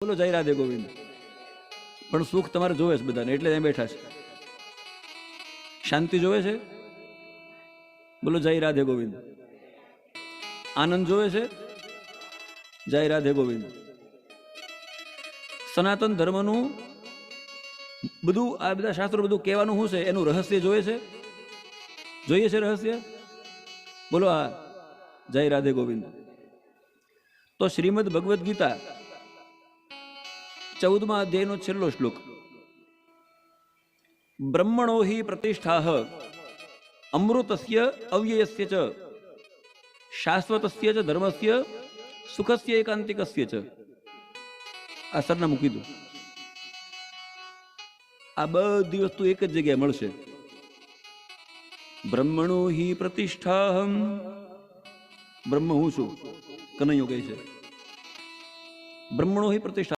બોલો જય રાધે ગોવિંદ. પણ સુખ તમારે જોવે છે બધાને, એટલે ત્યાં બેઠા છે. શાંતિ જોવે છે, બોલો જય રાધે ગોવિંદ. આનંદ જોવે છે, જય રાધે ગોવિંદ. સનાતન ધર્મનું બધું આ બધા શાસ્ત્રો બધું કહેવાનું શું છે, એનું રહસ્ય જોઈએ છે, જોઈએ છે રહસ્ય, બોલો આ જય રાધે ગોવિંદ. તો શ્રીમદ ભગવદ્ ગીતા 14મા અધ્યાયનો છેલ્લો શ્લોક, બ્રહ્મણો હિ પ્રતિષ્ઠા અમૃતસ્ય અવ્યયસ્ય ચ શાશ્વતસ્ય ચ ધર્મસ્ય સુખસ્ય એકાંતિકસ્ય ચ. આ સરનામું કીધું. આ બધી વસ્તુ એક જ જગ્યાએ મળશે. બ્રહ્મણો હિ પ્રતિષ્ઠા, બ્રહ્મ હું છું, કનૈયો કહે છે. બ્રહ્મણો હિ પ્રતિષ્ઠા